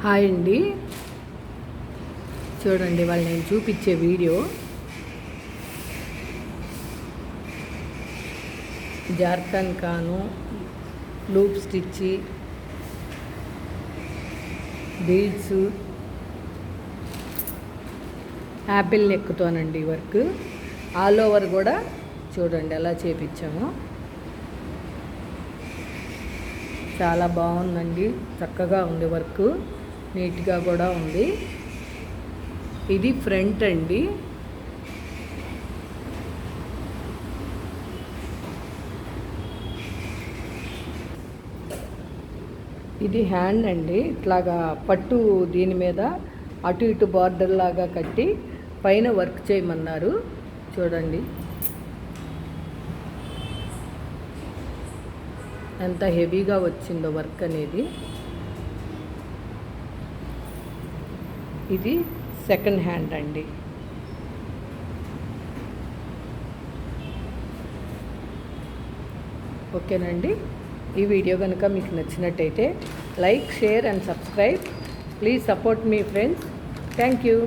Hi అండి, చూడండి వాళ్ళు నేను చూపించే వీడియో జార్ఖండ్ కాను లూప్ స్టిచ్ బీడ్స్ యాపిల్ నెక్కుతోనండి వర్క్ ఆల్ ఓవర్ కూడా చూడండి ఎలా చేపించాము. చాలా బాగుందండి, చక్కగా ఉంది వర్క్, నీట్గా కూడా ఉంది. ఇది ఫ్రంట్ అండి, ఇది హ్యాండ్ అండి. ఇట్లాగా పట్టు దీని మీద అటు ఇటు బార్డర్ లాగా కట్టి పైన వర్క్ చేయమన్నారు. చూడండి ఎంత హెవీగా వచ్చిందో వర్క్ అనేది. ఇది సెకండ్ హ్యాండ్ అండి. ఓకేనండి, ఈ వీడియో కనుక మీకు నచ్చినట్టయితే like, share and subscribe. Please support me friends. Thank you.